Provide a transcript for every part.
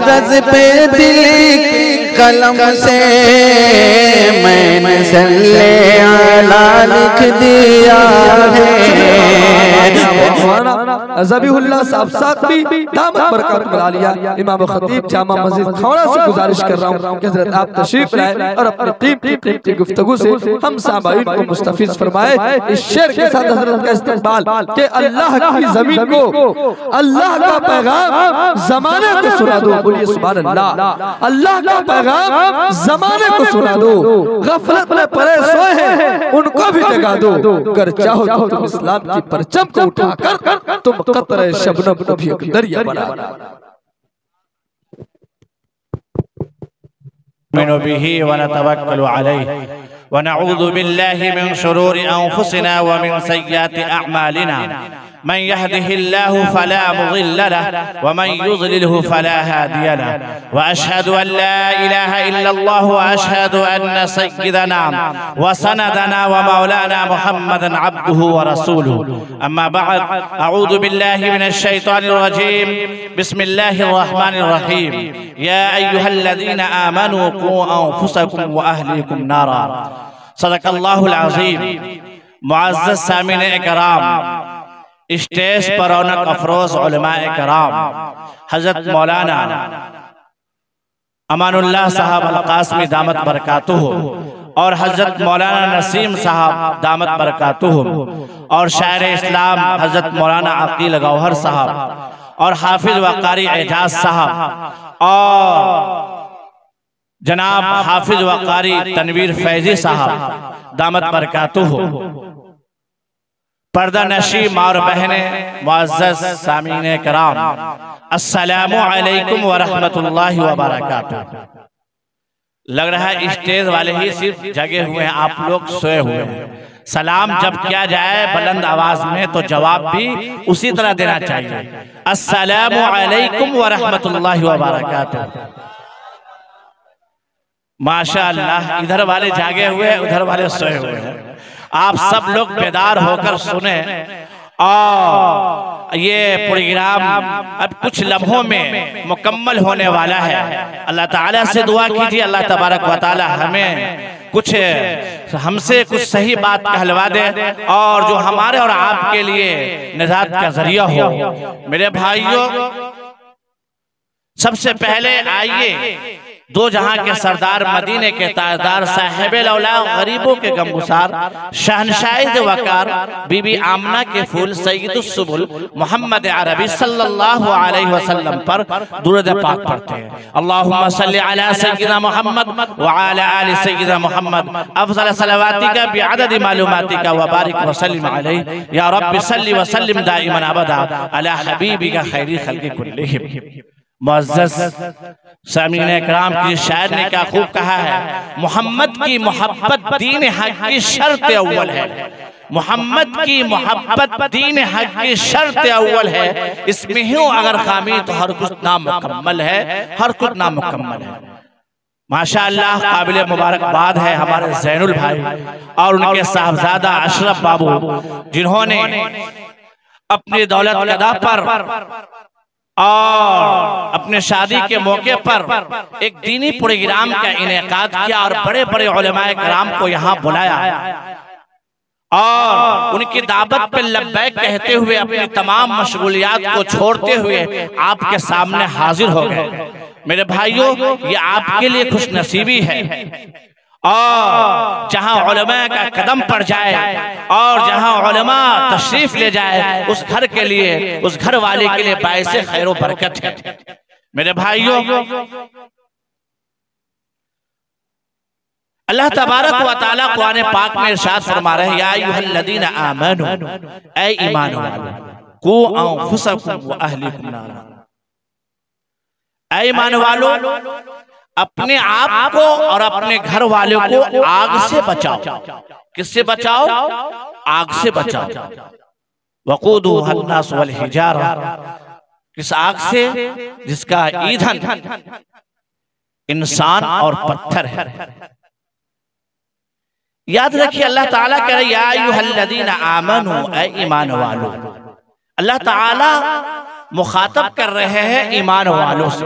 कागज पे दिल की कलम से मैंने सल्ले अला लिख दिया है। ज़बीहुल्लाह साहब साकवी दामत बरकत मिला लिया। इमाम खतीब जामा मस्जिद खौड़ा से गुजारिश कर रहा हूँ कि हज़रत आप तशरीफ लाए और अपनी कीमती गुफ्तगू से हम सामाईन को मुस्तफीज फरमाए। इस शेर के साथ हज़रत का इस्तेमाल कि अल्लाह की ज़मीन को अल्लाह का पैगाम ज़माने को सुना दो। बोलिए सुभान अल्लाह। अल्लाह का पैगाम ज़माने को सुना दो। गफलत में पड़े सोए हैं उनको भी जगा दो। अगर चाहो तो तुम इस्लाम की परचम को उठाकर तुम कतरे शबनम को भी एक दरिया बना दो। नुमिनु बिही व नतवक्कलु अलैहि व नऊज़ु बिल्लाहि मिन शुरूरि अंफुसिना व मिन सय्यिआति अअमालिना मन यहदिहिल्लाहु फला मुज़िल्ल लहु व मन युज़लिलहु फला हादिय लहु व अशहदु अन ला इलाहा इल्लल्लाहु व अशहदु अन्न सय्यिदना व सनदना व मौलाना मुहम्मदन अब्दुहु व रसूलुहु। अम्मा बअद, अऊज़ु बिल्लाहि मिनश शैतानिर रजीम। बिस्मिल्लाहिर रहमानिर रहीम। या अय्युहल्लज़ीना आमनू क़ू अंफुसकुम व अहलीकुम नारा। सदक़ल्लाहुल अज़ीम। मुअज़्ज़ज़ सामीन इकराम, स्टेज पर रौनक अफरोज उलमाए कराम हजरत मौलाना अमानुल्लाह साहब अल-कासमी दामत बरकातुहु और हजरत मौलाना नसीम साहब दामत बरकातुहु और शायर इस्लाम हजरत मौलाना अकील गौहर साहब और हाफिज व कारी एजाज साहब और जनाब हाफिज व कारी तनवीर फैजी साहब दामत बरकातुहु, पर्दा नशी मार बहने, मुअज़्ज़ज़ सामीन कराम, अस्सलामु अलैकुम व रहमतुल्लाहि व बरकातुहू। लग रहा है स्टेज वाले ही सिर्फ जगे हुए हैं, आप लोग सोए हुए हैं। सलाम जब किया जाए बुलंद आवाज में तो जवाब भी उसी तरह देना चाहिए, अस्सलामु अलैकुम व रहमतुल्लाहि व बरकातुहू। माशाअल्लाह, इधर वाले जागे हुए, उधर वाले सोए हुए हैं। आप सब लोग बेदार होकर सुने और ये प्रोग्राम अब कुछ लम्हों में मुकम्मल होने वाला है। अल्लाह ताला से दुआ कीजिए, अल्लाह तबारक व ताला हमें हमसे कुछ सही बात कहलवा दे और जो हमारे और आपके लिए निजात का जरिया हो। मेरे भाइयों, सबसे पहले आइए दो जहां के सरदार, मदीने के ताजदार, साहिबे औला, गरीबों के गमगुसार, शहनशाह वकार, बीबी आमना के फूल, सैयदुस सुबुल मोहम्मद अरबी सल्लल्लाहु अलैहि वसल्लम पर दुरूद पाक पढ़ते हैं। अल्लाहुम्मा सल्लि अला सय्यिदना मोहम्मद व अला आलि सय्यिदना मोहम्मद अफ़ज़ल सलावातिका बिअददि मालूमातिका व बारिक व सल्लिम अलैहि या रब्बि सल्लि व सल्लिम दाइमन अबदा अला हबीबिका खैरी खल्क़ि कुल्लिहिम। मुअज़्ज़ज़ सामीन इकराम की शायर ने क्या खूब कहा है, मोहम्मद की मोहब्बत दीन हक की शर्त अव्वल है। मोहम्मद की मोहब्बत दीन हक की शर्त अव्वल है। इसमें ही अगर खामी तो हर कुछ नामुकम्मल है, हर कुछ नामुकम्मल है। माशाअल्लाह, काबिल मुबारकबाद है हमारे ज़ैनुल भाई और उनके साहबजादा अशरफ बाबू, जिन्होंने अपनी दौलत कदा पर और अपने शादी के मौके पर एक दीनी प्रोग्राम का इनेकाद किया और बड़े बड़े उलमाए कराम को यहाँ बुलाया और उनकी दावत पे लब्बैक कहते हुए अपनी तमाम मशगूलियात को छोड़ते हुए आपके सामने हाजिर हो गए। मेरे भाइयों, ये आपके लिए खुश नसीबी है और जहां उलमा का कदम पड़ जाए और जहां उलमा तशरीफ ले जाए, उस घर के लिए, उस घर वाले के लिए बाइसे खैर व बरकत है। मेरे भाइयों, अल्लाह तबारक व तआला कुरान पाक में इरशाद फरमा रहे हैं, या अय्युहल्लज़ीना आमनू, ऐ ईमान वालों, कू अंफुसकुम व अहलीकुम नारा। ऐ ईमान वालों, अपने आप को और अपने घर वालों को आग से बचाओ। किससे बचाओ? आग से बचाओ। वक़ूदुहा अन्नास वल हिजारा, किस आग से? जिसका ईंधन इंसान और पत्थर है। याद रखिए, अल्लाह ताला कह रहे, या अय्युहल्लज़ीना आमनू, ऐ ईमान वालों। अल्लाह ताला मुखातब कर रहे हैं ईमान वालों से।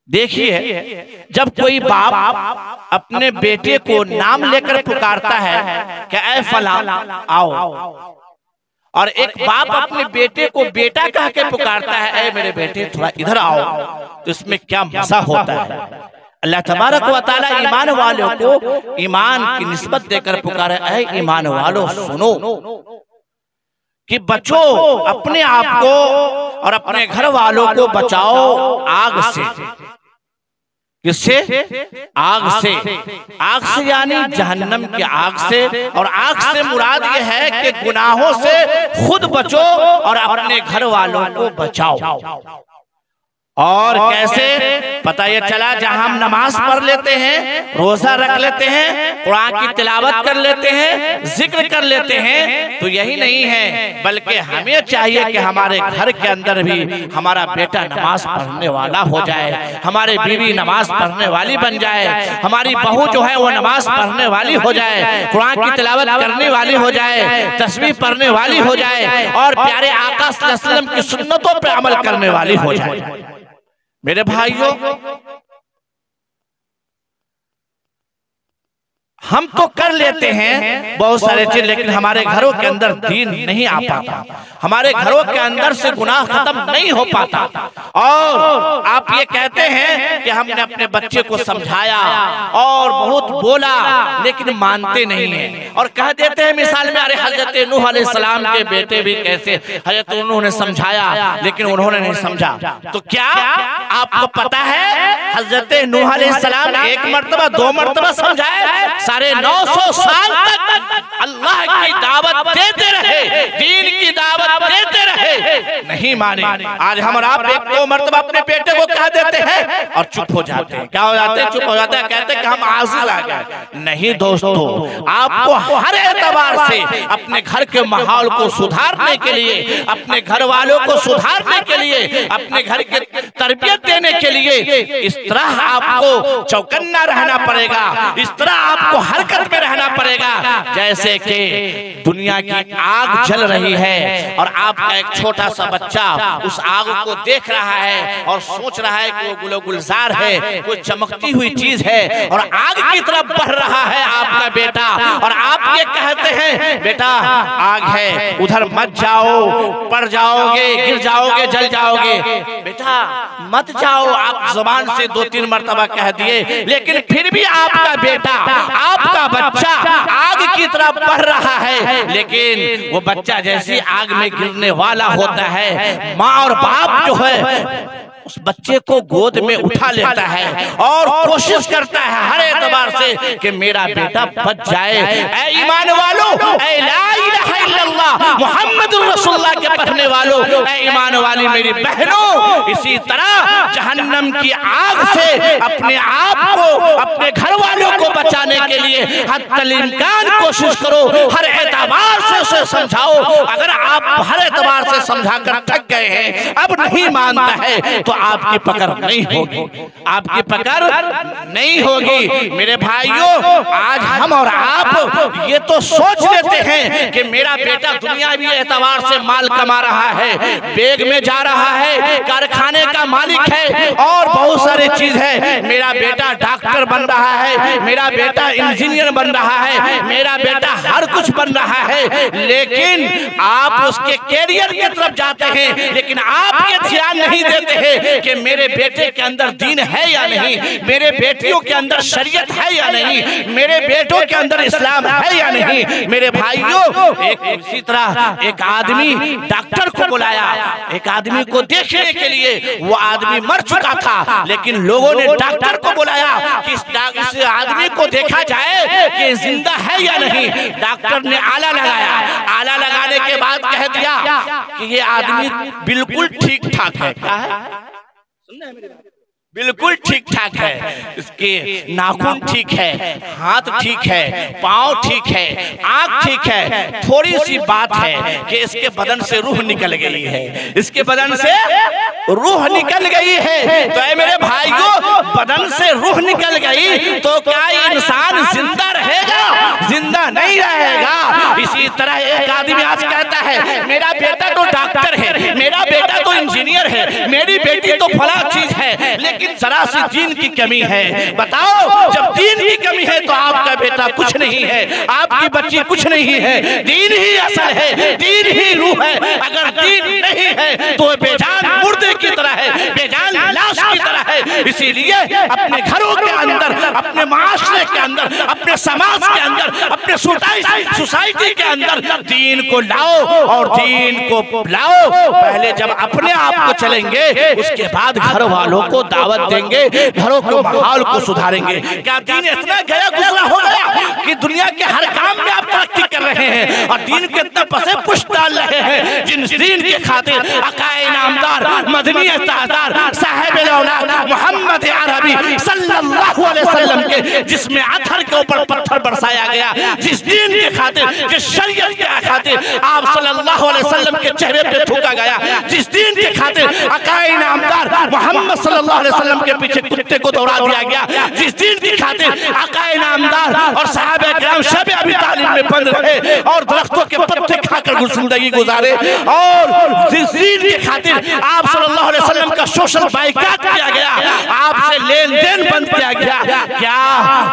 देखिए, जब कोई बाप अपने बेटे को नाम लेकर पुकारता है कि ऐ फला आओ, और एक बाप अपने बेटे को बेटा कह के पुकारता है ऐ मेरे बेटे थोड़ा इधर आओ, तो इसमें क्या मजा होता है। अल्लाह तबारक व तआला ईमान वालों को ईमान की निस्बत देकर पुकारे, ऐ ईमान वालों सुनो कि बचो अपने आप को और अपने घर वालों को बचाओ आग से। किससे? आग से। आग से यानी जहन्नम की आग से, और आग से मुराद ये है कि गुनाहों से खुद बचो और अपने घर वालों को बचाओ। और कैसे पता ये चला, जहां हम नमाज पढ़ लेते हैं, रोजा रख लेते हैं, कुरान की तिलावत कर लेते हैं, जिक्र कर लेते हैं, तो यही नहीं है, बल्कि हमें चाहिए कि हमारे घर के अंदर भी हमारा बेटा नमाज पढ़ने वाला हो जाए, हमारी बीवी नमाज पढ़ने वाली बन जाए, हमारी बहू जो है वो नमाज पढ़ने वाली हो जाए, कुरान की तिलावत करने वाली हो जाए, तस्बीह पढ़ने वाली हो जाए, और प्यारे आका सल्लल्लाहु अलैहि वसल्लम की सुन्नतों पर अमल करने वाली हो जाए। मेरे भाइयों, हम तो कर लेते हैं बहुत सारे चीज, लेकिन हमारे घरों के अंदर दीन नहीं आ पाता, हमारे घरों के अंदर से गुनाह खत्म नहीं हो पाता। और आप ये कहते हैं कि हमने अपने बच्चे को समझाया और बहुत बोला, लेकिन मानते नहीं हैं, और कह देते हैं मिसाल में, अरे हजरत नूह अलैहिस्सलाम के बेटे भी कैसे, हजरत नूह ने समझाया लेकिन उन्होंने नहीं समझा। तो क्या आपको पता है हजरत नूह अलैहिस्सलाम एक मर्तबा, दो मर्तबा समझाए, साढ़े 900 साल तक अल्लाह की दावत देते रहे, दीन की दावत देते रहे, नहीं माने। आज हम और आप एक दो मर्तबा अपने बेटे को कह देते हैं और चुप हो जाते हैं। क्या हो जाते हैं? चुप हो जाते हैं, कहते हैं कि हम आजिज़ आ गए। नहीं दोस्तों, आपको हर एतबार से अपने घर के माहौल को सुधारने के लिए, अपने घर वालों को सुधारने के लिए, अपने घर की तरबियत देने के लिए इस तरह आपको चौकन्ना रहना पड़ेगा, इस तरह आपको हरकत में रहना पड़ेगा जैसे कि दुनिया की आग जल रही है और आपका एक छोटा सा बच्चा उस आग को देख रहा है और सोच रहा है कि वो गुलो गुलजार है, कोई चमकती हुई चीज है, और आग की तरफ बढ़ रहा है आपका बेटा, और आप ये कहते हैं बेटा आग है, उधर मत जाओ, पड़ जाओगे, गिर जाओगे, जल जाओगे, बेटा मत जाओ। आप जुबान से 2-3 मर्तबा कह दिए, लेकिन फिर भी आपका बेटा, आपका बच्चा आग की तरफ बढ़ रहा है, लेकिन वो बच्चा जैसे आग में गिरने वाला होता है, माँ और बाप जो है उस बच्चे को गोद में उठा लेता है और कोशिश करता है हर एतबार से कि मेरा बेटा बच जाए। ऐ ईमान वालों, ऐ ला इलाहा इल्लल्लाह मुहम्मदुर रसूलुल्लाह के पढ़ने वालों, ऐ ईमान वाली मेरी बहनों, इसी तरह जहन्नम की आग से अपने आप को, अपने घर वालों को बचाने के लिए हत्तल इम्कान कोशिश करो, हर एतबार से उसे समझाओ। अगर आप हर एतबार से समझाकर थक गए हैं, अब नहीं मानता है, तो आपकी पकड़ नहीं होगी, आपकी पकड़ नहीं होगी। मेरे भाइयों, आज हम और आप ये तो सोच लेते हैं कि मेरा बेटा दुनियावी एतबार से माल कमा रहा है, बेग में जा रहा है, कारखाने का मालिक है और बहुत सारी चीज है, मेरा बेटा डॉक्टर बन रहा है, मेरा बेटा इंजीनियर बन रहा है, मेरा बेटा हर कुछ बन रहा है, लेकिन आप उसके कैरियर की तरफ जाते हैं, लेकिन आप ये ध्यान नहीं देते हैं कि मेरे बेटे के अंदर दीन है या नहीं, मेरे बेटियों के अंदर शरीयत है या नहीं, मेरे बेटों के अंदर इस्लाम है या नहीं। मेरे भाइयों, एक इसी तरह एक आदमी डॉक्टर को बुलाया, एक आदमी को देखने के लिए, वो आदमी मर चुका था, लेकिन लोगों ने डॉक्टर को बुलाया कि इस आदमी को देखा जाए कि जिंदा है या नहीं। डॉक्टर ने आला लगाया, आला लगाने के बाद कह दिया कि ये आदमी बिल्कुल ठीक ठाक है। क्या है? बिल्कुल ठीक ठाक है, इसके नाखून ठीक है, हाथ ठीक है, पाँव ठीक है, आँख ठीक है, थोड़ी सी बात है कि इसके बदन से रूह निकल गई है, इसके बदन से रूह निकल गई है। तो ऐ मेरे भाइयों, बदन से रूह निकल गई तो क्या इंसान जिंदा रहेगा? जिंदा नहीं रहेगा। इसी तरह एक आदमी आज कहता है मेरा बेटा तो डॉक्टर है, मेरा बेटा तो इंजीनियर है, मेरी बेटी तो फला चीज है, लेकिन जरा सी दीन की कमी है। बताओ, जब दीन की कमी है तो आपका बेटा कुछ नहीं है, आपकी बच्ची कुछ नहीं है। दीन ही असल है, दीन ही रूह है। अगर दीन नहीं है तो बेजान मुर्दे की तरह है, बेजान लाश की तरह है। इसीलिए अपने घरों के अंदर, अपने माशरे के अंदर, अपने समाज के अंदर, अपने सोसाइटी के अंदर दीन को लाओ और दीन को लाओ। पहले जब अपने आप को चलेंगे उसके बाद घर वालों को दावत देंगे, घरों के माहौल को सुधारेंगे। क्या दीन इतना गया गुजरा हो गया कि दुनिया के हर काम में आप तरक्की कर रहे हैं और दीन के इतना पसे पुष्ट डाल रहे हैं? जिन दीन के खातिर अकाए नामदार मदनी ताजदार साहिब औलाद मोहम्मद अरबी सल्लल्लाहु अलैहि वसल्लम के जिसमें अथर के ऊपर पत्थर बरसाया गया, जिस दीन के खातिर, जिस शरीयत के खातिर आप सल्लल्लाहु अलैहि वसल्लम के चेहरे पे थूका गया, जिस दीन के खातिर अकाए नामदार मोहम्मद सल्लल्लाहु अलैहि वसल्लम के पीछे कुत्ते को दौड़ा दिया गया, जिस दीन के खातिर अकाए नामदार और सहाबा किराम शब अबी तालिब में बंद रहे और दरख्तों के पत्ते खाकर जिंदगी गुजारे, और जिस दीन के खातिर आप सल्लल्लाहु अलैहि वसल्लम का सोशल बाइकाट किया गया, आपसे लेन देन बंद किया गया, क्या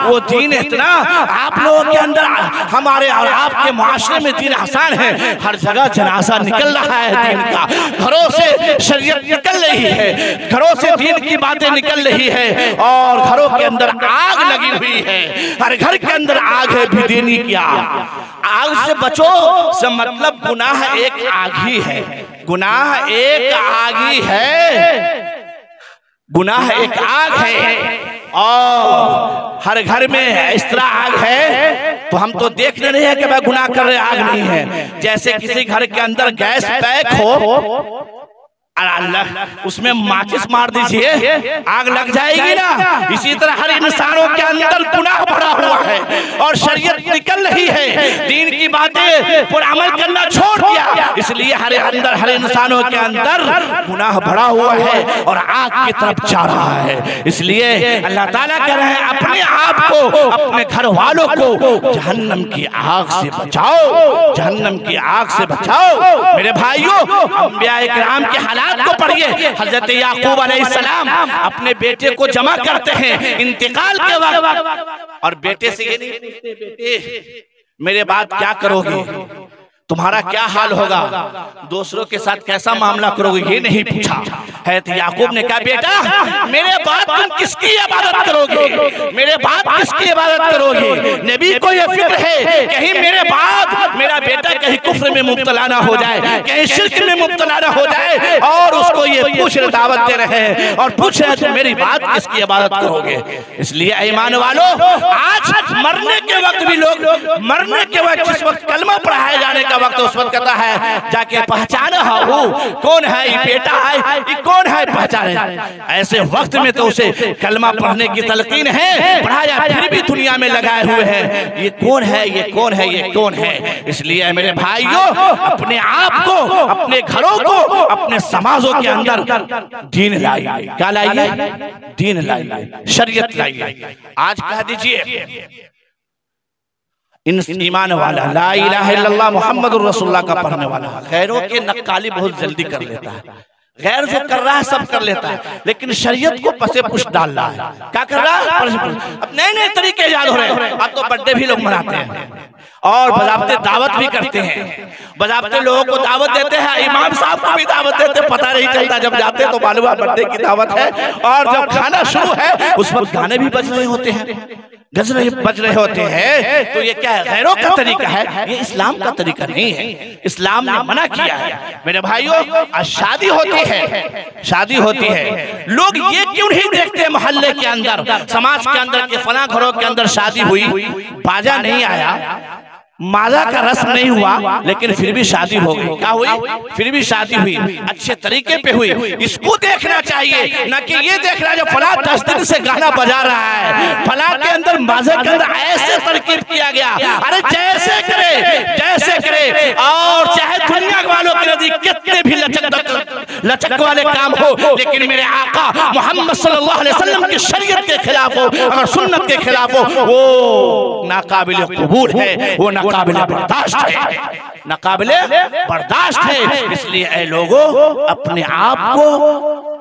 वो दीन इतना आप लोगों के अंदर, हमारे और आपके माशरे में दीन आसान है? हर जगह जनाजा निकल रहा है दीन का, घरों से शरीयत निकल रही है, घरों से दीन की बातें निकल रही है और घरों के अंदर आग लगी हुई है। हर घर के अंदर आग है, बेदीनी की आग से बचो। से मतलब गुनाह एक आग ही है, गुनाह एक आग ही है, गुनाह एक आग है और हर घर में इस तरह आग है तो हम तो देख रहे हैं कि भाई गुनाह कर रहे, आग नहीं है। जैसे किसी घर के अंदर गैस पैक हो, अल्लाह उसमें माचिस मार दीजिए, आग लग जाएगी ना। इसी तरह हर इंसानों के अंदर गुनाह भरा हुआ है और शरीयत निकल रही है, दीन की बातें पर अमल करना छोड़ दिया, इसलिए हर अंदर, हर इंसानों के अंदर गुनाह भरा हुआ है और आग की तरफ जा रहा है। इसलिए अल्लाह ताला कह रहे हैं अपने आप को, अपने घर वालों को जहन्नम की आग से बचाओ, जहन्नम की आग से बचाओ। मेरे भाइयों, अंबिया इकराम के हालात को पढ़िए। हजरत याकूब अलैहिस्सलाम अपने बेटे को जमा करते हैं इंतकाल के वक्त और बेटे से ये नहीं पूछते बेटे मेरे बाद क्या करोगे, तुम्हारा क्या हाल होगा, दूसरों के साथ कैसा मामला करोगे, ये नहीं पूछा है। तो याकूब ने कहा बेटा मेरे बाद तुम किसकी इबादत करोगे, मेरे बाद किसकी इबादत करोगे? नबी को ये फिक्र है कहीं मेरे बाद मेरा बेटा कहीं कुफ्र में मुब्तला ना हो जाए, कहीं शिर्क में मुब्तला ना हो जाए, और उसको ये पूछ रहे, दावत दे रहे हैं और पूछ रहे तुम मेरी बात किसकी इबादत करोगे। इसलिए ईमान वालों, आज मरने के वक्त भी लोग, मरने के वक्त जिस वक्त कलमा पढ़ाए जाने का वक्त, उस वक्त कहता है जाके पहचाना हो कौन है, ये बेटा है, ये कौन है, पहचाने। ऐसे वक्त में तो उसे कलमा पढ़ने की तलकीन है, पढ़ाया फिर भी दुनिया में लगाए हुए हैं, ये कौन है, ये कौन है, ये कौन है। इसलिए मेरे भाइयों, अपने आप को, अपने घरों को, अपने समाजों के अंदर दीन लाइए। क्या लाइए? दीन लाइए, शरीयत लाइए। आज कह दीजिए ईमान वाला, ला इलाहा इल्लल्लाह मुहम्मदुर रसूलुल्लाह का पढ़ने वाला, गैरों की नक्काली बहुत जल्दी कर लेता है। गैर जो कर रहा है सब कर लेता है, लेकिन शरीयत को पसे पुश डाल रहा है। क्या कर रहा है? अब नए नए तरीके इजाद हो रहे हैं। अब तो बर्थडे भी लोग मनाते हैं और बजाबते दावत भी करते हैं, बजाबते लोगों को दावत देते हैं, इमाम साहब को भी दावत देते, पता नहीं चलता, जब जाते तो मालूम है बर्थडे की दावत है, और जब खाना शुरू है उस वक्त गाने भी बज रहे होते हैं, गजरे बज रहे होते हैं। तो ये क्या है? गैरों का तरीका है, ये इस्लाम का तरीका नहीं है, इस्लाम ने मना किया है। मेरे भाइयों, शादी होती है, शादी होती है, लोग ये क्यों नहीं देखते मोहल्ले के अंदर, समाज के अंदर के फला घरों के अंदर शादी हुई, बाजा नहीं आया, माजा का रस नहीं हुआ, लेकिन फिर भी शादी हो गई। क्या हुई? फिर भी शादी हुई, अच्छे तरीके पे हुई। इसको देखना चाहिए, न कि ये देखना जो फला 10 दिन से गाना बजा रहा है, फला के अंदर माजा के अंदर ऐसे तरकीब किया गया। अरे जैसे करे और चाहे दुनिया वालों के नजदीक कितने भी लचक वाले काम हो, लेकिन मेरे आका मोहम्मद सल्लल्लाहु अलैहि वसल्लम की शरीयत के खिलाफ हो, अगर सुन्नत के खिलाफ हो, वो नाकाबिल कबूल है, वो नाकाबिल बर्दाश्त है, नाकाबिल बर्दाश्त है। इसलिए ऐ लोगों, अपने आप को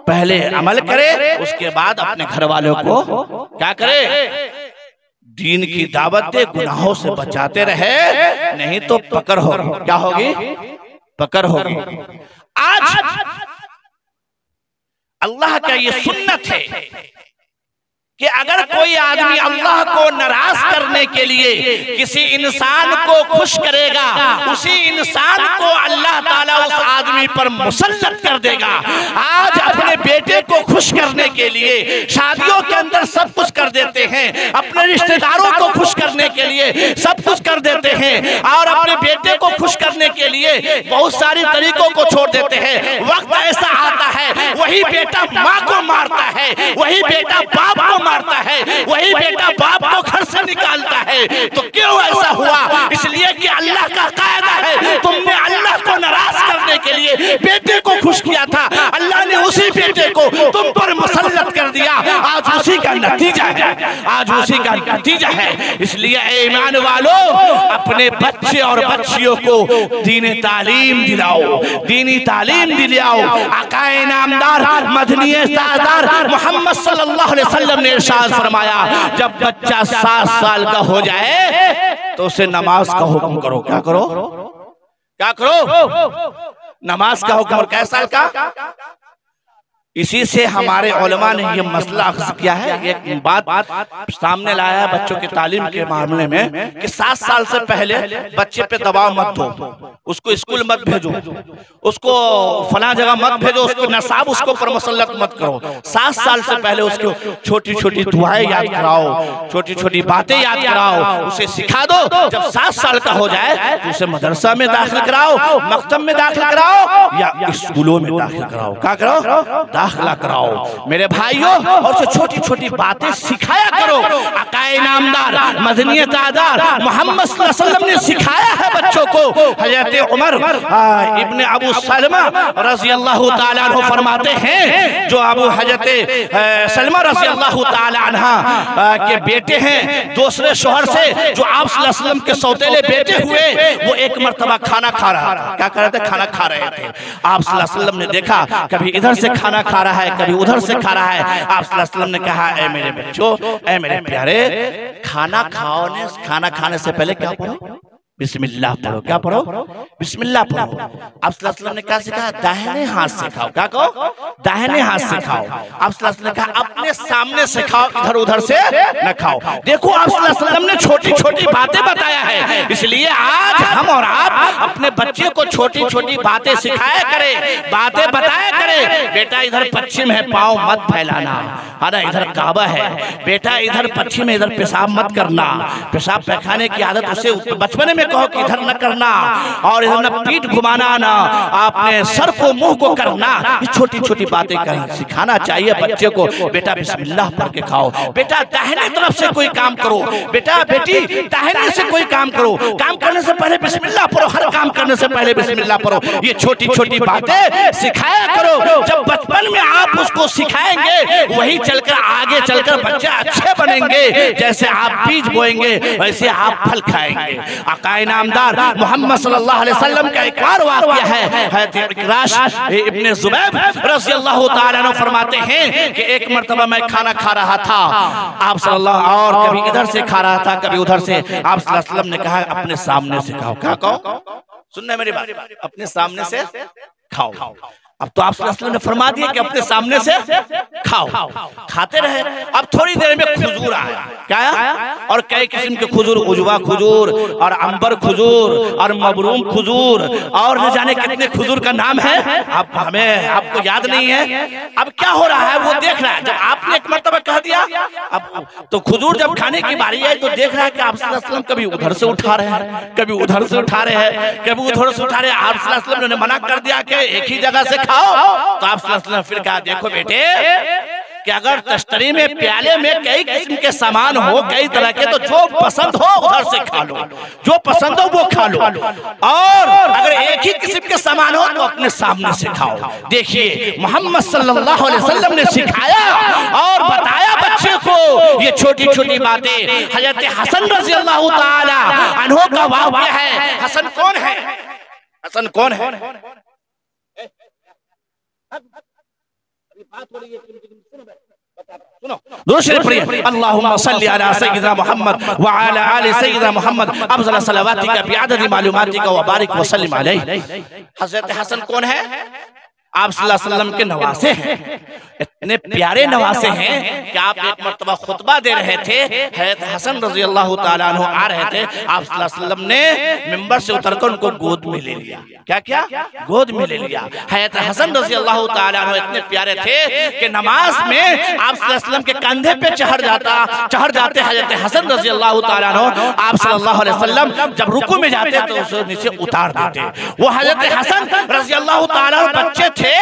पहले अमल करे, उसके बाद अपने घर वालों को क्या करे? दीन की दावत दे, गुनाहों से बचाते रहे, नहीं तो पकड़ हो। क्या होगी? पकड़ होगी। आज अल्लाह का ये सुन्नत है कि अगर कोई आदमी अल्लाह को नाराज करने के लिए किसी इंसान को खुश करेगा, उसी इंसान को अल्लाह ताला उस आदमी पर मुसल्लत कर देगा। आज अपने बेटे को खुश करने के लिए शादियों के अंदर सब कुछ कर देते हैं, अपने रिश्तेदारों को खुश करने के लिए सब कुछ कर देते हैं, और अपने बेटे को खुश करने के लिए बहुत सारी तरीकों को छोड़ देते हैं। वक्त ऐसा आता है, वही बेटा माँ को मारता है, वही बेटा बाप को मारता है, वही बेटा बाप को घर से निकालता है। तो क्यों ऐसा हुआ? इसलिए कि अल्लाह का कायदा है, तुमने अल्लाह को नाराज करने के लिए बेटे को खुश किया था, अल्लाह ने उसी बेटे को तुम पर मुसल्लत कर दिया। आज उसी का नतीजा है, आज उसी का नतीजा है। इसलिए ईमान वालों, अपने बच्चे और बच्चियों को दीनी तालीम दिलाओ, दीनी तालीम दिलाओ। आकाए नामदार मदनी ताजदार मोहम्मद सल्लल्लाहु अलैहि वसल्लम ने इरशाद फरमाया, जब बच्चा 7 साल का हो जाए तो उसे नमाज का हुक्म करो। क्या करो? क्या करो? नमाज का हुक्म। और कै साल का? इसी से हमारे उलमा ने ये मसला अख्ज़ किया है, एक बात सामने लाया है बच्चों की तालीम के मामले में कि 7 साल से पहले बच्चे पे दबाव मत दो, उसको स्कूल मत भेजो, उसको फला जगह मत भेजो, उसको नसाब उसको पर मुसल्लत मत करो। 7 साल से पहले उसको छोटी छोटी दुआएं याद कराओ, छोटी छोटी बातें याद कराओ, उसे सिखा दो। जब 7 साल का हो जाए तो उसे मदरसा में दाखिल कराओ, मकतब में दाखिल कराओ, या स्कूलों में दाखिल कराओ। क्या करो? दाखिला कराओ मेरे भाइयों, और उसे छोटी छोटी बातें सिखाया करो। अकाए नामदार मदनी ताजदार मोहम्मद सल्लल्लाहु अलैहि वसल्लम ने सिखाया है बच्चों को। हज़रत उमर इब्ने अबू सलमा रज़ी अल्लाहु ताला अन्हु फरमाते हैं, जो अबू हज़रत सलमा रज़ी अल्लाहु ताला अन्हा के बेटे हैं, दूसरे शोहर से जो आप सल्लल्लाहु अलैहि वसल्लम के सौतेले बेटे हुए, वो एक मर्तबा खाना खा रहा था। क्या कर रहे थे? खाना खा रहे थे। आप सल्लल्लाहु अलैहि वसल्लम ने देखा, कभी इधर से खाना खा रहा है, कभी उधर से खा रहा है। आप सल्लल्लाहु अलैहि वसल्लम ने कहा, ऐ मेरे बच्चों, ऐ मेरे प्यारे, खाना खाने से पहले क्या पढ़ो? बिस्मिल्लाह पढ़ो। क्या पढ़ो? बिस्मिल्लाह पढ़ो। आप सल्लल्लाहु अलैहि वसल्लम ने क्या सिखाया? दाहिने हाथ से खाओ। क्या कहो? दाहिने हाथ से खाओ। आप सल्लल्लाहु अलैहि वसल्लम ने कहा, अपने सामने से खाओ, इधर उधर से न खाओ। देखो, आप सल्लल्लाहु अलैहि वसल्लम ने छोटी छोटी बातें बताया है। इसलिए आज हम और आप अपने बच्चे को छोटी छोटी बातें सिखाया करें, बातें बताया करें। बेटा इधर पश्चिम है, पाँव मत फैलाना। अरे इधर काबा है, बेटा इधर पश्चिम है, इधर पेशाब मत करना। पेशाब पैखाने की आदत उसे बचपन में कहो कि इधर न करना, और इधर न पीठ घुमाना, ना आपने सर को मुंह को करना। ये छोटी छोटी बातें करें, सिखाना चाहिए बच्चे को। बेटा बिस्मिल्लाह पढ़ के खाओ, बेटा दाहिने तरफ से कोई काम करो, बेटा बेटी दाहिने से कोई काम करो, काम करने से पहले बिस्मिल्लाह पढ़ो, हर काम करने से पहले बिस्मिल्लाह पढ़ो। ये छोटी छोटी बातें सिखाया करो। जब बचपन में आप उसको सिखाएंगे, वही चलकर आगे चलकर बच्चे अच्छे बनेंगे। जैसे आप बीज बोएंगे, वैसे आप फल खाएंगे। आकाए नामदार मोहम्मद सल्लल्लाहु अलैहि वसल्लम का एक और वाक़या है। इकराश इब्ने ज़ुबैर रज़ी अल्लाहु ताला अन्हु फरमाते हैं कि एक मर्तबा मैं खाना खा रहा था, आप सल्लल्लाहु, और कभी इधर से खा रहा था, कभी उधर से। आप सल्लल्लाहु अलैहि वसल्लम ने कहा, अपने सामने से खाओ। क्या कहो? सुनना मेरी बात, अपने सामने से खाओ। अब तो आप सल्लल्लाहु अलैहि वसल्लम ने फरमा दिया कि अपने सामने से खाओ। खाते रहे। अब थोड़ी देर में खजूर आया। क्या आया? और कई किस्म के खजूर, उजवा खजूर और अंबर खजूर और मबरूम खजूर और न जाने कितने खजूर का नाम है, अब हमें आपको याद नहीं है। अब क्या हो रहा है वो देख रहा है। जब आपने एक मर्तबा कह दिया, अब तो खजूर जब खाने की बारी है तो देख रहा है कि आप सल्लल्लाहु अलैहि वसल्लम कभी उधर से उठा रहे हैं, कभी उधर से उठा रहे हैं, कभी उधर से उठा रहे हैं। आप सल्लल्लाहु अलैहि वसल्लम ने मना कर दिया कि एक ही जगह से खाओ। तो आप सल्लल्लाहु अलैहि वसल्लम फिर कहा, देखो बेटे कि अगर तश्तरी में प्याले में कई किस्म के सामान हो, कई तरह के, तो जो पसंद हो उधर से खा लो, जो पसंद हो वो खा लो। और अगर एक ही किस्म के सामान हो तो अपने सामने से खाओ। देखिए मोहम्मद सल्लल्लाहु अलैहि वसल्लम ने सिखाया और बताया बच्चे को ये छोटी छोटी बातें। हजरत हसन रज़ी अल्लाह ताला अन्हु का वाक़या है। हसन कौन है? हसन कौन है? अल्लाहुम्मा सल्ली अला सय्यिदिना मुहम्मद व अला आलि सय्यिदिना मुहम्मद अफज़ल सलावातिका बिअददि मालूमातिका व बारिक व सल्लिम अलैहि। हज़रत हसन कौन है? आप सल्लल्लाहु अलैहि वसल्लम के नवासे हैं। इतने प्यारे नवासे हैं कि आप एक मर्तबा खुतबा दे रहे थे, हज़रत हसन रज़ी अल्लाह ताला अन्हु आ रहे थे। आप सल्लल्लाहु अलैहि वसल्लम ने मिंबर से उतरकर उनको गोद में ले लिया। क्या क्या? गोद में ले लिया। हज़रत हसन रज़ी अल्लाह ताला अन्हु इतने प्यारे थे कि नमाज में आप सल्लल्लाहु अलैहि वसल्लम के कंधे पे चढ़ जाते हज़रत हसन रज़ी अल्लाह ताला अन्हु। आप सल्लल्लाहु अलैहि वसल्लम जब रुकू में जाते तो उसे नीचे उतार देते। वो हज़रत हसन रज़ी अल्लाह ताला बच्चे थे,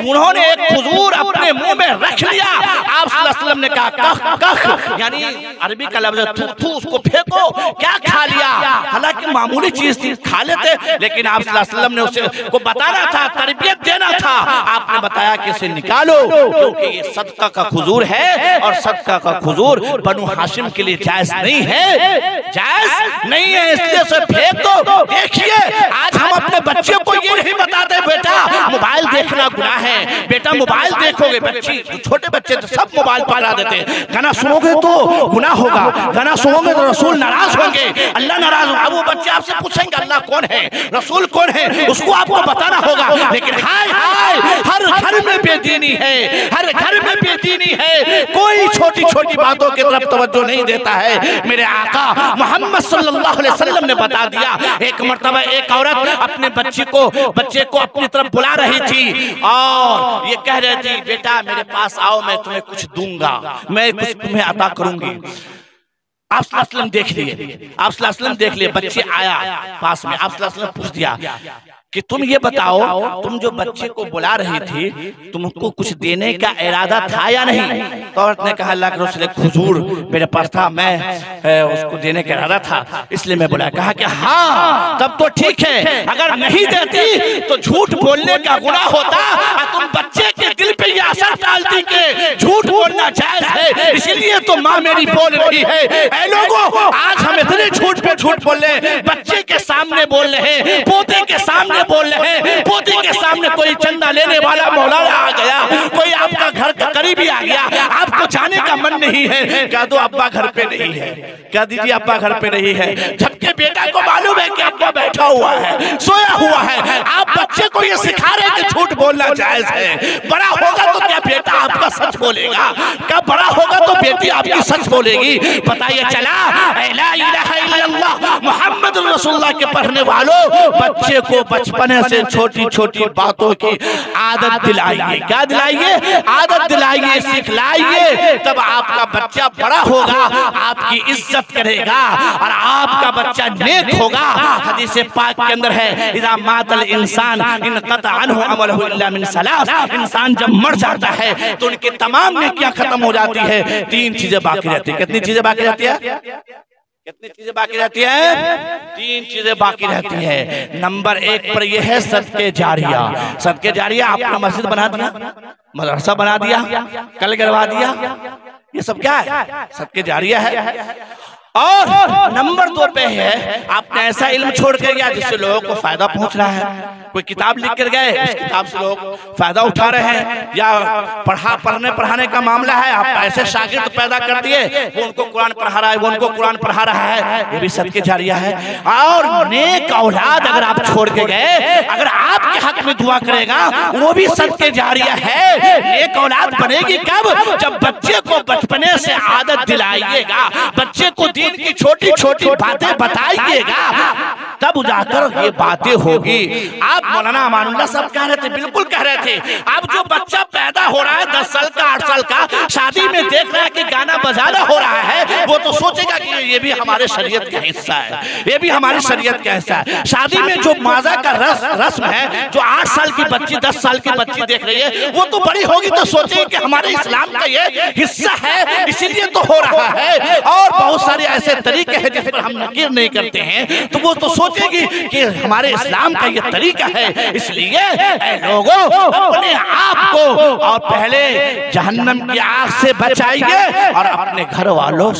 उन्होंने एक खजूर अपने मुंह में रख लिया। आप सल्लल्लाहु अलैहि वसल्लम ने कहा कख कख, यानी अरबी का लफ्ज़ थू थू, उसको फेंको। क्या खा लिया? हालांकि मामूली चीज थी, खा लेते, लेकिन आप सल्लल्लाहु अलैहि वसल्लम ने उसे को बताना था, तरबियत देना था। आपने बताया कि इसे निकालो क्योंकि ये सदका का खजूर है और सदका का खजूर बनु हाशिम के लिए जायज नहीं है, जायज नहीं है, इसलिए उसे फेंक दो। देखिए आज हम अपने बच्चे को ये नहीं बताते बेटा मोबाइल देखना गुनाह है, बेटा मोबाइल देखोगे, बच्ची छोटे बच्चे तो सब मोबाइल पकड़ा देते, गाना सुनोगे तो गुनाह होगा, गाना सुनोगे तो रसूल नाराज होंगे, अल्लाह नाराज होगा। वो बच्चे आपसे पूछेंगे अल्लाह कौन है, रसूल कौन है, उसको आपको बताना होगा। लेकिन हाय हाय हर घर में बेदीनी है, हर घर में बेदीनी है, कोई छोटी छोटी बातों की तरफ तवज्जो नहीं देता है। मेरे आका मोहम्मद सल्लल्लाहु अलैहि वसल्लम ने बता दिया। एक मर्तबा एक औरत अपने बच्चे को अपनी तरफ बुला रही थी और ये कह रही थी बेटा मेरे पास आओ, मैं तुम्हें कुछ दूंगा, मैं कुछ तुम्हें अता करूंगी। आप सल्लल्लाहु अलैहि वसल्लम देख लिए, आप सल्लल्लाहु अलैहि वसल्लम देख लिए, बच्चे आया पास में, आप सल्लल्लाहु अलैहि वसल्लम पूछ दिया कि तुम ये बताओ, तुम जो बच्चे को बुला रही थी तुमको कुछ देने का इरादा था या नहीं? तो औरत ने कहा अल्लाह के रसूल खजूर मेरे पास था, मैं उसको देने का इरादा था इसलिए मैं बुलाया। कहा कि हाँ तब तो ठीक है, अगर नहीं देती तो झूठ बोलने का गुनाह होता और तुम बच्चे के दिल पे ये असर डालती कि झूठ बोलना जायज है, इसीलिए तो माँ मेरी बोल रही है। ऐ लोगों आज हम इतने झूठ पे झूठ बोल रहे हैं, बच्चे के सामने बोल रहे हैं, पोते के सामने बोल रहे हैं, पोते के सामने कोई चंदा लेने वाला मौलाना आ गया, कोई आपका घर का करीबी आ गया, आपको जाने का मन नहीं है, कह दो अब्बा घर पे नहीं है, कह दीजिए अब्बा घर पे नहीं है, जबकि बेटा को मालूम है कि अब्बा बैठा हुआ है, सोया हुआ है। आप बच्चे को ये सिखा रहे हैं कि झूठ बोलना जायज है। बड़ा होगा तो क्या बेटा आपका सच बोलेगा, क्या बड़ा होगा तो बेटी आपकी सच बोलेगी? बताइए चला ला इलाहा इल्लल्लाह मुहम्मद रसूलुल्लाह के पढ़ने वालों, बच्चे को बचपने से छोटी छोटी बातों की आदत दिलाइए। क्या दिलाइए? आदत दिलाइए, सिखलाइए, तब आपका बच्चा बड़ा होगा, आपकी इज्जत करेगा और आपका बच्चा नेक होगा। हदीस पाक के अंदर है इज़ा मातल इंसान इनक़ता अन्हु अमलहु इल्ला मिन सलास, इंसान जब मर जाता है तो उनकी तमाम नेकियां खत्म हो जाती है, तीन चीजें बाकी रहती है। कितनी चीजें बाकी रहती है? कितनी चीजें बाकी रहती है? तीन चीजें बाकी रहती है। नंबर एक पर यह है सदके जारिया। सदके जारिया, आपने मस्जिद बना दिया, मदरसा बना दिया, कल गिरवा दिया, ये सब क्या है? सदके जारिया है। और नंबर 2 पे है आपने ऐसा इल्म छोड़ कर गया जिससे लोगों को फायदा पहुंच रहा है। कोई किताब लिख कर गए, उस किताब से लोग फायदा उठा रहे हैं, या पढ़ने पढ़ाने का मामला है, आप ऐसे शागिर्द पैदा कर दिए, वो उनको कुरान पढ़ा रहा है, वो उनको कुरान पढ़ा रहा है, ये भी सदके जारिया है। और नेक औलाद अगर आप छोड़ के गए, अगर आपके हक में दुआ करेगा, वो भी सदके जारिया है। नेक औलाद बनेगी कब? जब बच्चे को बचपने से आदत दिलाइएगा, बच्चे को दीन की छोटी छोटी बातें बताइएगा, तब जाकर ये बातें होगी। आप मौलाना अमानुल्लाह साहब कह रहे थे, बिल्कुल कह रहे थे, अब जो बच्चा पैदा हो रहा है 10 साल का 8 साल का, शादी में देख रहा है कि गाना बजाना हो रहा है, वो तो सोचेगा कि ये भी हमारे शरीयत का हिस्सा है, ये भी हमारी शरीयत का हिस्सा है। शादी में जो माजा का रस्म है, जो 8 साल की बच्ची 10 साल की बच्ची देख रही है, वो तो बड़ी होगी तो सोचेगी कि हमारे इस्लाम का ये हिस्सा है, इसीलिए तो हो रहा है। और बहुत सारे ऐसे तरीके हैं जिस पर हम नकीर नहीं करते हैं, तो वो तो सोचेगी कि हमारे इस्लाम का ये तरीका है। इसलिए लोगों, अपने आप को और पहले जहन्नम की आग से बचाइए और अपने घर वालों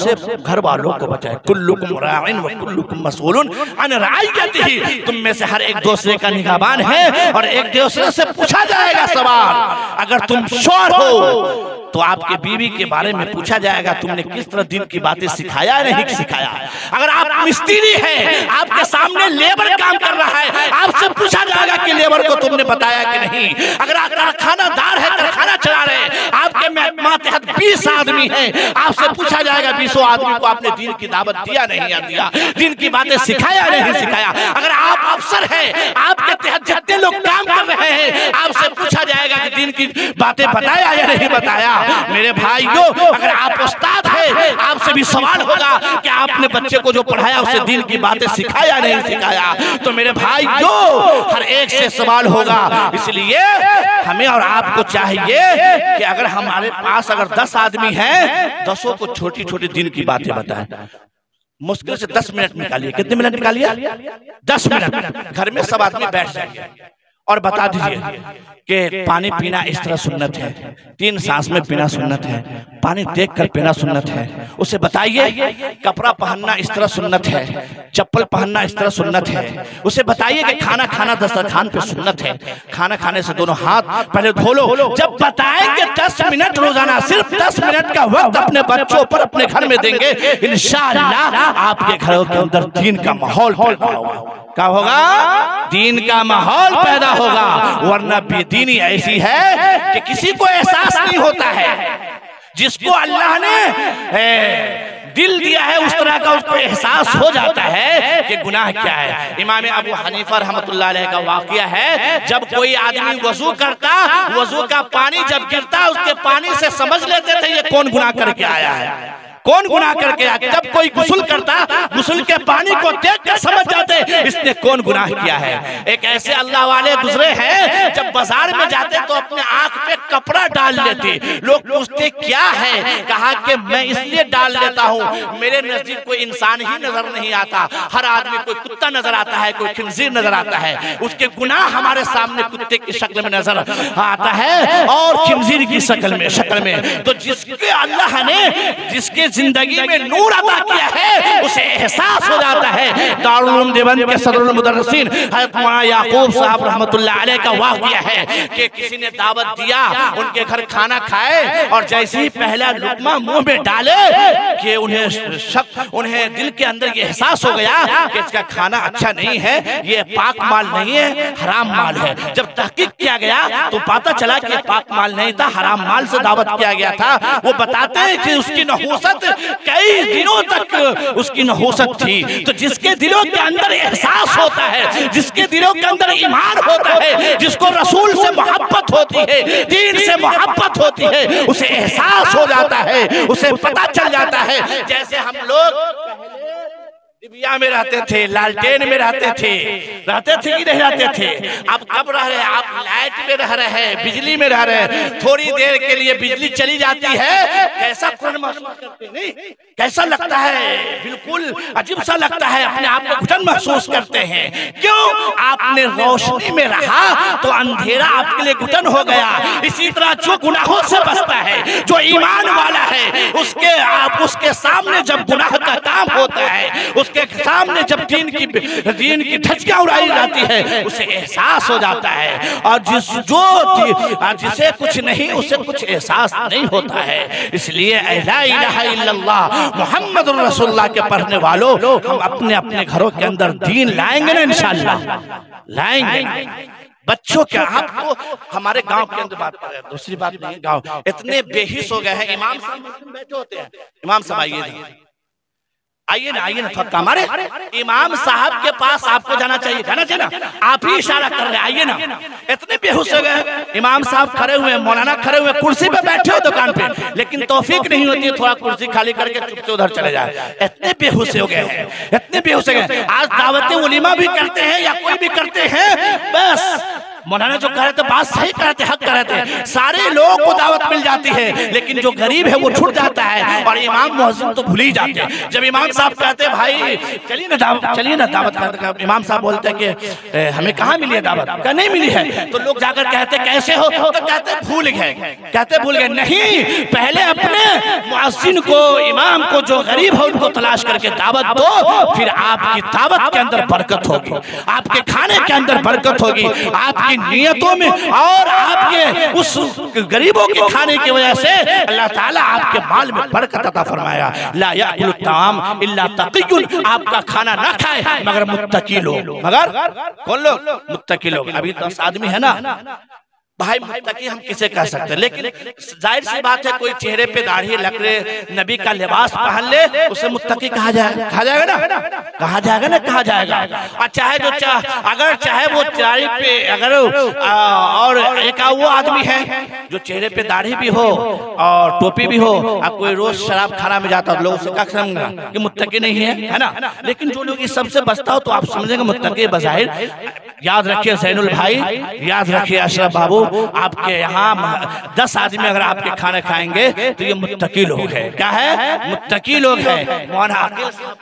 को बचाइए। कुल्लुकुम राइन व कुल्लुकुम मसऊलुन अन रइयतिही, तुम में से हर एक दूसरे का निगहबान है और एक दूसरे से पूछा जाएगा सवाल। अगर तुम शौहर हो तो आपके बीवी के बारे में पूछा जाएगा, तुमने किस तरह दिन की बातें सिखाया नहीं सिखाया। अगर आप मिस्त्री हैं, आपके सामने लेबर काम कर रहा है, आपसे पूछा जाएगा कि लेबर को तुमने बताया कि नहीं। अगर आप कारखानादार है, कारखाना चला रहे हैं, आपके मातहत 20 आदमी हैं, आपसे पूछा जाएगा 20 आदमी को आपने दीन की दावत दिया नहीं दिया, दिन की बातें सिखाया नहीं सिखाया। अगर आप अफसर हैं, आपके तहत जितने लोग काम कर रहे हैं, आपसे पूछा जाएगा कि दिन की बातें बताया या नहीं बताया। मेरे भाइयों, अगर आप उस्ताद हैं, आपसे भी सवाल होगा कि आपने बच्चे को जो पढ़ाया उसे दीन की बातें सिखाया नहीं सिखाया। तो मेरे भाइयों, हर एक से सवाल होगा। इसलिए हमें और आपको चाहिए कि अगर हमारे पास अगर 10 आदमी हैं, 10 को छोटी छोटी दीन की बातें बताएं। मुश्किल से 10 मिनट निकालिए। कितने मिनट निकालिए? 10 मिनट। घर में सब आदमी बैठ जाइए और बता दीजिए कि पानी पीना इस तरह सुन्नत है, 3 सांस में पीना सुन्नत है, पानी देखकर पीना सुन्नत है। उसे बताइए कपड़ा पहनना इस तरह सुन्नत है, चप्पल पहनना इस तरह सुन्नत है। उसे बताइए कि खाना खाना दस्तरखान पे सुन्नत है, खाना खाने से दोनों हाथ पहले धो लो। जब बताएंगे 10 मिनट रोजाना, सिर्फ 10 मिनट का वक्त अपने बच्चों पर अपने घर में देंगे, इंशाअल्लाह आपके घरों के अंदर दीन का माहौल पैदा होगा। क्या होगा? दीन का माहौल पैदा होगा। वरना बेदीनी ऐसी है कि किसी को एहसास नहीं होता है। जिसको अल्लाह ने दिल दिया है उस तरह का उसको एहसास हो जाता है कि गुनाह क्या है। इमाम अबू हनीफा रहमतुल्लाह अलैह का वाक़या है, जब कोई आदमी वजू करता, वजू का पानी जब गिरता, उसके पानी से समझ लेते थे ये कौन गुनाह करके आया है, कौन गुनाह करके आया। जब कोई गुस्ल करता, गुस्ल के पानी को देखकर समझ जाते इसने कौन गुनाह किया है। एक ऐसे अल्लाह वाले गुजरे हैं, जब बाजार में जाते तो अपने आंख पे कपड़ा डाल लेते। लोग पूछते क्या है, कहा कि मैं इसलिए डाल लेता हूँ, मेरे नजदीक कोई इंसान ही नजर नहीं आता, हर आदमी कोई कुत्ता नजर आता है, कोई खिंजीर नजर आता है। उसके गुनाह हमारे सामने कुत्ते की शक्ल में नजर आता है और खिंजीर की शक्ल में। तो जिसके अल्लाह ने जिसके जिंदगी में नूर अता किया है, उसे एहसास हो जाता है। दारुल उलूम देवबंद के सदरुल मुदर्रिसीन हज़रत मौलाना याकूब साहब रहमतुल्लाह अलैह का वाक़या है कि किसी ने दावत दिया, उनके घर खाना खाए और जैसे ही पहला लुक़मा मुंह में डाले कि उन्हें दिल के अंदर ये एहसास हो गया कि इसका खाना अच्छा नहीं है, ये पाक माल नहीं है, हराम माल है। जब तहकीक किया गया तो पता चला कि पाक माल नहीं था, हराम माल से दावत किया गया था। वो बताते हैं कि उसकी नहूसत कई दिनों तक उसकी नहूसत थी। तो जिसके दिलों के अंदर एहसास होता है, जिसके दिलों के अंदर ईमान होता है, जिसको रसूल से मोहब्बत होती है, दीन से मोहब्बत होती है, उसे एहसास हो जाता है, उसे पता चल जाता है। जैसे हम लोग डिबिया में रहते थे, लालटेन में रहते थे कि नहीं रहते थे? अब कब रह रहे हैं आप? लाइट में रह रहे हैं, बिजली में रह रहे हैं। थोड़ी देर के लिए बिजली चली जाती है, कैसा कुर्न महसूस करते नहीं? कैसा लगता है? बिल्कुल अजीब सा लगता है, अपने आप को घुटन महसूस करते हैं। क्यों? आपने रोशनी में रहा तो अंधेरा आपके लिए घुटन हो गया। इसी तरह जो गुनाहों से बचता है, जो ईमान वाला है, उसके सामने जब गुनाह का काम होता है, उसके सामने जब दीन की धज्जियां उड़ाई जाती है, उसे एहसास हो जाता है। और जिसे कुछ नहीं, उसे कुछ एहसास नहीं होता है। इसलिए ला इलाहा इल्लल्लाह मुहम्मदुर रसूलुल्लाह के पढ़ने वालों, हम अपने अपने घरों के अंदर दीन लाएंगे ना, इंशाअल्लाह लाएंगे। बच्चों क्या, आपको हमारे गांव के अंदर बात कर रहे हैं, दूसरी बात नहीं। गांव इतने बेहिस हो गए हैं। इमाम साहब बैठे होते हैं, इमाम साहब आइए ना थोड़ा हमारे इमाम साहब के पास आपको जाना चाहिए ना, आप ही इशारा कर रहे हैं, आइए ना। इतने बेहोश हो गए, इमाम साहब खड़े हुए, मौलाना खड़े हुए, कुर्सी पे बैठे हो दुकान पे, लेकिन तौफीक नहीं होती है थोड़ा कुर्सी खाली करके चुप से उधर चले जाए। इतने बेहोश हो गए हैं, इतने बेहोश हो गए। आज दावतें उलीमा भी करते हैं या कोई भी करते हैं, बस मौलाना जो कह रहे थे बात सही कह रहे थे, हक कह रहे थे, सारे लोगों को दावत मिल जाती है, लेकिन जो गरीब है वो छूट जाता है और इमाम मुअज्जिन तो भूल ही जाते हैं। जब इमाम साहब कहते भाई चलिए ना दावत करते, इमाम साहब बोलते हैं कि हमें कहाँ मिली है दावत? क्या नहीं मिली है? तो लोग जाकर कहते कैसे हो? तो कहते भूल गए। नहीं, पहले अपने मुअज्जिन को, इमाम को, जो गरीब है उनको तलाश करके दावत दो, फिर आपकी दावत के अंदर बरकत होगी, आपके खाने के अंदर बरकत होगी, आपकी नियतों में, और आपके उस गरीबों के खाने की वजह से अल्लाह ताला आपके माल में बरकत अता फरमाया। ला याकुलु ताम इल्ला तक़ियुन, आपका खाना ना खाए मगर मुत्तकी लोग। मगर कौन लोग? मुत्तकी लोग। अभी 10 आदमी है ना भाई, मुत्तकी हम किसे कह सकते हैं? लेकिन जाहिर सी बात है, कोई चेहरे पे दाढ़ी लकड़े नबी का लिबास पहन ले, उसे मुत्तकी कहा जाएगा ना। और चाहे वो चारी पे अगर और एक वो आदमी है जो चेहरे पे दाढ़ी भी हो और टोपी भी हो, और कोई रोज शराब खाना में जाता, लोग उसे क्या समझेंगे कि मुत्तकी नहीं है ना? लेकिन जो लोग इस सबसे बचता हो तो आप समझेंगे मुत्तकी बज़ाहिर। याद रखिए ज़ैनुल भाई, याद रखिए अशरफ बाबू, आपके यहाँ 10 आदमी अगर आपके खाने खाएंगे तो ये मुत्तकी लोग हैं। क्या है? मुत्तकी लोग हैं। मौलाना आकिल साहब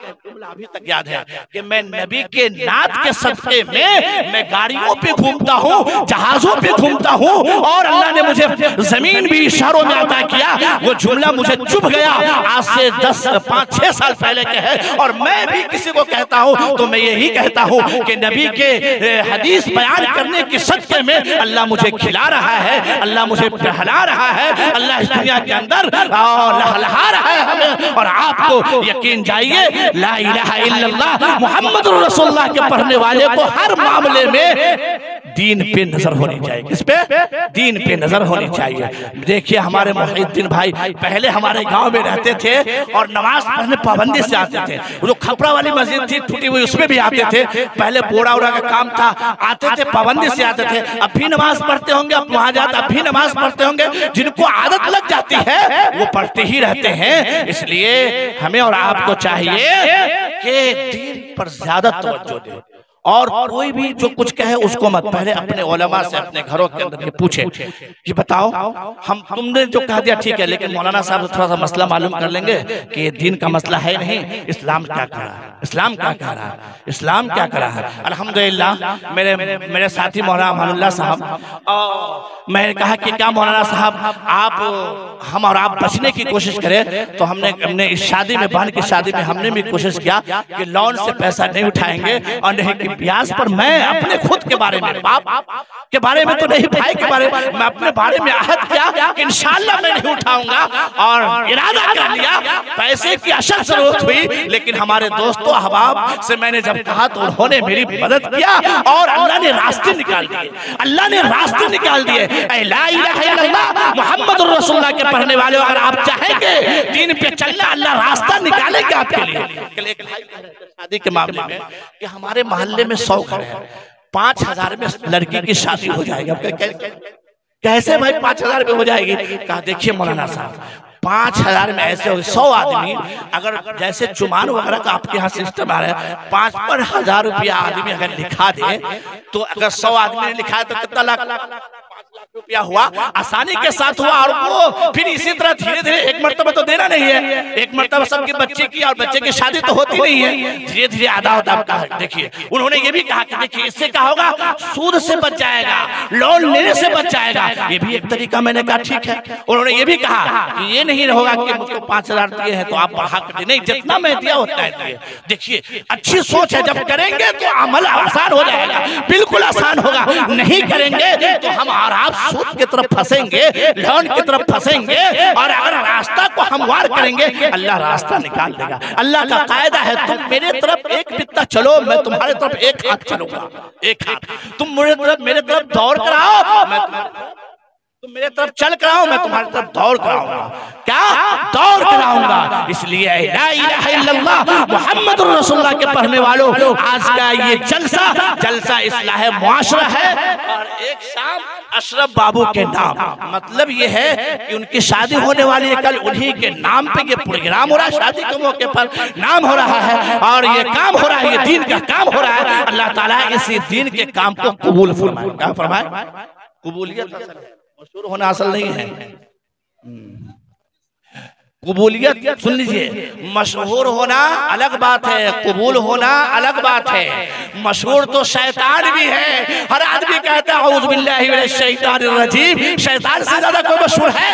अभी तक याद है कि मैं नबी के नात के सदक़े में मैं गाड़ियों पे घूमता हूँ, जहाजों पे घूमता हूँ, और अल्लाह ने मुझे जमीन भी इशारों में अता किया। वो जुमला मुझे चुभ गया, आज से 5-6 साल पहले के है, और मैं भी किसी को कहता हूँ तो मैं यही कहता हूँ कि नबी के हदीस बयान करने के सदक़े में अल्लाह मुझे खिला रहा है, अल्लाह मुझे पहला रहा है, अल्लाह इस दुनिया के अंदर लहला रहा है हमें। और आपको यकीन जाइए, ला इलाहा इल्लल्लाह मुहम्मदुर रसूलुल्लाह के पढ़ने वाले को हर मामले में दीन पे नजर होनी चाहिए। किस पे? दीन पे नजर होनी चाहिए। देखिए हमारे मुहिद्दीन भाई पहले हमारे गांव में रहते थे और नमाज पढ़ने पाबंदी से आते थे। जो खपरा वाली मस्जिद थी टूटी हुई, उसमें भी आते थे। पहले बोरा उड़ा का काम था, आते थे, पाबंदी से आते थे। अब भी नमाज पढ़ते होंगे, अब वहां जाते अब भी नमाज पढ़ते होंगे। जिनको आदत लग जाती है वो पढ़ते ही रहते हैं। इसलिए हमें और आपको चाहिए कि दीन पर ज्यादा तवज्जो दें, और कोई भी जो कुछ कहे उसको मत, पहले अपने उलमा से अपने घरों के अंदर पूछे कि बताओ तुमने जो कह दिया ठीक है, लेकिन मौलाना साहब थोड़ा सा मसला मालूम कर लेंगे कि दीन का मसला है नहीं, इस्लाम क्या कह रहा है, इस्लाम क्या कह रहा है, इस्लाम क्या कह रहा है। अल्हम्दुलिल्लाह मेरे साथी मौलाना अमानुल्लाह साहब, मैंने कहा कि क्या मौलाना साहब आप हम और आप बचने की कोशिश करें, तो हमने इस शादी में, बहन की शादी में हमने भी कोशिश किया कि लोन से पैसा नहीं उठाएंगे और नहीं कि ब्याज पर। मैं अपने खुद के बारे में, बाप के बारे में तो नहीं, भाई के बारे में, मैं अपने बारे में आहद किया कि इंशाअल्लाह मैं नहीं उठाऊंगा, और इरादा कर लिया। पैसे की अशद जरूरत हुई, लेकिन हमारे दोस्तों अहबाब से मैंने जब कहा तो उन्होंने मेरी मदद किया, और अल्लाह ने रास्ते निकाल दिए, अल्लाह ने रास्ते निकाल दिए। ला इलाहा इल्लल्लाह मुहम्मदुर रसूलुल्लाह के पढ़ने वाले, अगर आप चाहेंगे दीन पे चलना, अल्लाह रास्ता निकालेगा आपके लिए। शादी के मामले में कि हमारे मोहल्ले में 100 घर है, 5000 में लड़की की शादी हो जाएगी। कैसे भाई 5000 में हो जाएगी? कहा देखिए मौलाना साहब, 5,000 में ऐसे हो 100 आदमी, अगर जैसे चुमान वगैरह का आपके यहाँ सिस्टम आ रहा है, 5,000 रुपया आदमी अगर लिखा दे, तो अगर 100 आदमी ने लिखा है तो कितना लाख, 5 लाख रुपया हुआ, आसानी के साथ हुआ। और वो फिर इसी तरह धीरे धीरे, एक मरतबा तो देना नहीं है, एक मरतबा सबके बच्चे की और बच्चे की शादी तो होती नहीं है, धीरे धीरे आधा होता है। देखिए उन्होंने ये भी कहा कि देखिए इससे क्या होगा, सूद से बच जाएगा, लोन लेने से बच जाएगा, ये भी एक तरीका। मैंने कहा ठीक है। उन्होंने ये भी कहा कि ये नहीं होगा कि मुझको 5,000 दिए हैं तो आप बढ़ा कर नहीं, जितना मैं दिया होता है। देखिए अच्छी सोच है, जब करेंगे तो अमल आसान हो जाएगा, बिल्कुल आसान होगा। नहीं करेंगे तो हम और आप सूद की तरफ फंसेंगे, लोन की तरफ फंसेंगे, और अगर रास्ता को हमवार करेंगे अल्लाह रास्ता निकाल देगा। अल्लाह का कायदा है, तुम मेरे तरफ एक बित्ता चलो, मैं तुम्हारे तरफ एक हाथ चलूंगा, एक हाथ। तुम मेरे तरफ दौड़ कर आओ, मैं तुम मेरे तरफ चल कर आओ, मैं तुम्हारी तरफ दौड़ कराऊंगा। क्या दौड़ कराऊंगा? इसलिए ला इलाहा इल्लल्लाह मुहम्मदुर रसूलुल्लाह के पढ़ने वालों, आज का ये जलसा इस्लाह मुआशरा है, और एक शाम अशरफ बाबू के नाम, मतलब ये है कि उनकी शादी होने वाली है कल, उन्हीं के नाम पे ये प्रोग्राम हो रहा है, शादी के मौके पर नाम हो रहा है, और ये काम हो रहा है, ये दीन का काम हो रहा है। अल्लाह ताला इसी दीन के काम को कबूल फरमाए। क्या फरमाए? कबूलियत मशहूर होना असल नहीं है, कबूलियत सुन लीजिए, मशहूर होना अलग बात है, कबूल होना अलग बात है। मशहूर तो शैतान भी है, हर आदमी कहता है औज़ु बिल्लाहि मिनश शैतानिर रजीम, शैतान से ज्यादा कोई मशहूर है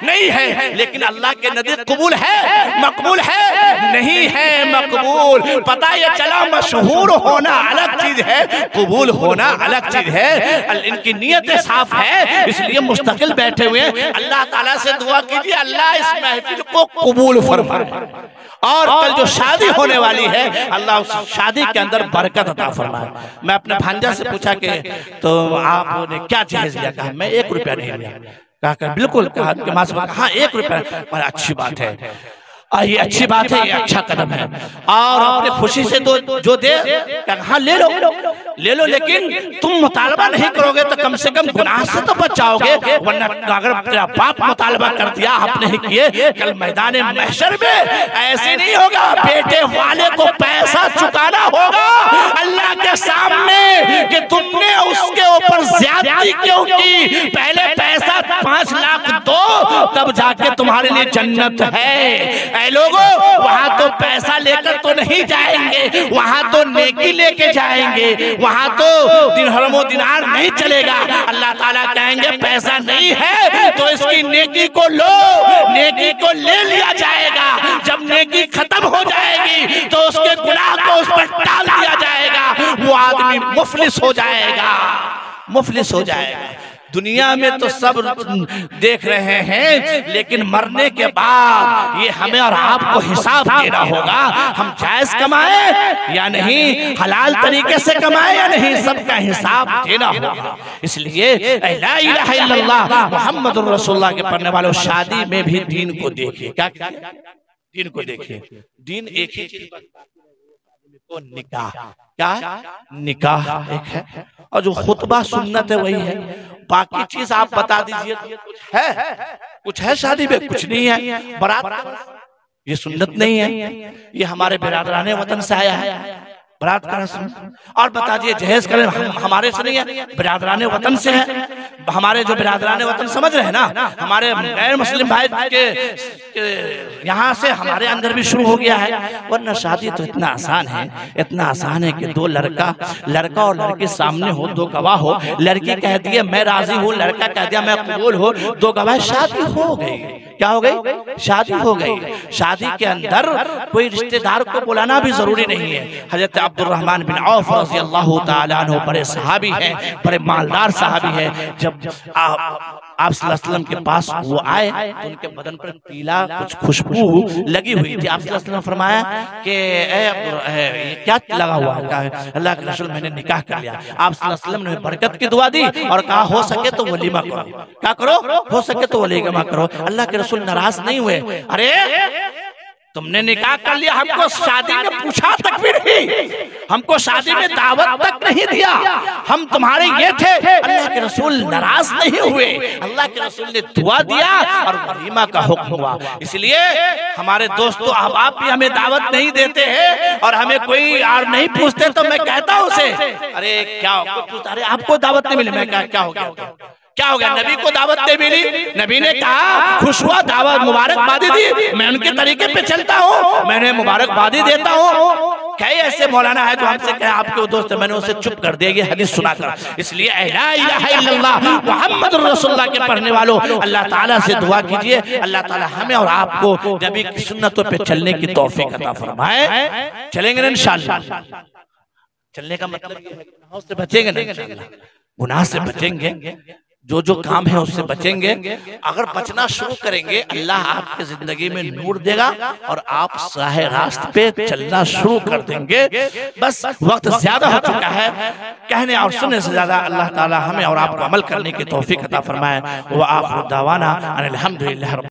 नहीं है। लेकिन अल्लाह के नज़दीक कबूल है, मकबूल है नहीं है, मकबूल। पता ये चला मशहूर होना अलग चीज है, कबूल होना अलग चीज है। इनकी नीयतें साफ है, इसलिए मुस्तकिल बैठे हुए। अल्लाह ताला से दुआ कीजिए अल्लाह इस महफिल को कबूल फरमाए, और कल जो शादी होने वाली है अल्लाह उस शादी के अंदर बरकत अता फरमाए। मैं अपने भांजा से पूछा कि तो आपने क्या जहेज लिया? कहा मैं 1 रुपया नहीं लिया। कहा बिल्कुल, कहा के मास हाँ 1 रुपया, पर अच्छी बात है, ये अच्छी बात है, ये अच्छा कदम है, और अपने खुशी से तो जो दे हाँ ले लो, लेकिन तुम मुतालबा नहीं करोगे तो कम से कम गुनाह से तो बच जाओगे, वरना अगर तेरा बाप मुतालबा कर दिया आप नहीं किए, कल मैदान महशर में ऐसे नहीं होगा, बेटे वाले को पैसा चुकाना होगा अल्लाह के सामने कि तुमने उसके ऊपर ज्यादती क्यों की। पहले पैसा 5 लाख दो, तब जाके तुम्हारे लिए जन्नत है। ऐ लोगों, वहां तो पैसा लेकर तो नहीं जाएंगे, वहां तो नेकी लेके जाएंगे, वहां तो दिरहम दिनार नहीं चलेगा। अल्लाह ताला कहेंगे पैसा नहीं है तो इसकी नेकी को लो, नेकी को ले लिया जाएगा। जब नेकी खत्म हो जाएगी तो उसके गुनाह को उस पर डाल दिया जाएगा, वो आदमी मुफलिस हो जाएगा, मुफलिस हो जाएगा। दुनिया में तो सब देख रहे हैं, लेकिन मरने के बाद ये हमें और आपको हिसाब देना होगा। हम जायज कमाए या नहीं, हलाल तरीके से कमाए या नहीं, सबका हिसाब देना होगा। इसलिए ला इलाहा इल्लल्लाह मुहम्मदुर रसूलुल्लाह के पढ़ने वालों, शादी में भी दीन को देखिए। क्या दीन को देखिए? दीन एक ही चीज को निकाह, क्या निकाह एक है, और जो खुतबा सुन्नत है वही है। बाकी चीज आप बता दीजिए, कुछ है शादी में, कुछ नहीं है। बारात ये सुन्नत नहीं है, ये हमारे बिरादराने वतन से आया है, बारात का रस्म। और बता दिए जहेज करें, हमारे से नहीं है, बिरादराने वतन से है। हमारे जो बिरादराने वतन समझ रहे हैं ना, हमारे गैर मुस्लिम भाई के यहाँ से हमारे अंदर भी शुरू हो गया है। वरना शादी तो इतना आसान है, इतना आसान है कि दो लड़का और लड़की सामने हो, 2 गवाह हो, लड़की कह दिए मैं राजी हूँ, लड़का कह दिया मैं कबूल हो, 2 गवाह, शादी हो गई। क्या हो गई? शादी हो गई। शादी के अंदर कोई रिश्तेदार को बुलाना भी जरूरी नहीं है। हजरत अब्दुर्रहमान बिन औफ रज़ी अल्लाह ताला अन्हु बड़े सहाबी हैं, बड़े मालदार सहाबी हैं। जब आप सल्लल्लाहु अलैहि वसल्लम के पास वो आए तो उनके बदन पर पीला कुछ खुशबू लगी हुई थी। आप सल्लल्लाहु अलैहि वसल्लम फरमाया कि क्या लगा हुआ है? अल्लाह के रसूल मैंने निकाह कर लिया। आप सल्लल्लाहु अलैहि वसल्लम ने बरकत की दुआ दी और कहा हो सके तो वलीमा करो। क्या करो? हो सके तो वलीमा करो। अल्लाह के रसूल नाराज नहीं हुए। अरे तुमने निकाह कर लिया, हमको शादी में पूछा तक भी नहीं, हमको शादी में दावत तक नहीं दिया, हम तुम्हारे ये थे। अल्लाह के रसूल नाराज नहीं हुए, अल्लाह के रसूल ने दुआ दिया और वलीमा का हुक्म हुआ। इसलिए हमारे दोस्तों अहबाब भी हमें दावत नहीं देते हैं और हमें कोई यार नहीं पूछते, तो मैं कहता हूँ उसे, अरे क्या अरे आपको दावत नहीं मिली? मैं क्या हो गया, क्या हो गया? नबी को दावत नहीं मिली, नबी ने कहा खुश हुआ, दावत मुबारकबादी दी, मैं उनके तरीके पे चलता हूँ, मैंने मुबारकबादी देता हूँ। कई ऐसे मौलाना है जो हमसे कहे आपके वो दोस्त है, मैंने उसे चुप कर दिया ये हदीस सुनाकर। इसलिए ला इलाहा इल्लल्लाह मुहम्मदुर रसूलुल्लाह के पढ़ने वालों, अल्लाह ताला से दुआ कीजिए, अल्लाह ताला हमें और आपको नबी की सुन्नतों पे चलने की तौफीक अता फरमाए। चलेंगे ना इंशाअल्लाह? चलने का मतलब गुनाह से बचेंगे ना इंशाअल्लाह, गुनाह से बचेंगे, जो जो काम है उससे बचेंगे। अगर बचना शुरू करेंगे अल्लाह आपकी जिंदगी में नूर देगा और आप सही रास्ते पे चलना शुरू कर देंगे। बस वक्त ज्यादा हो चुका है, कहने और सुनने से ज्यादा अल्लाह ताला हमें और आपको अमल करने की तौफीक अता फरमाए। व आखिर दावाना अनिल हम्दुलिल्लाह।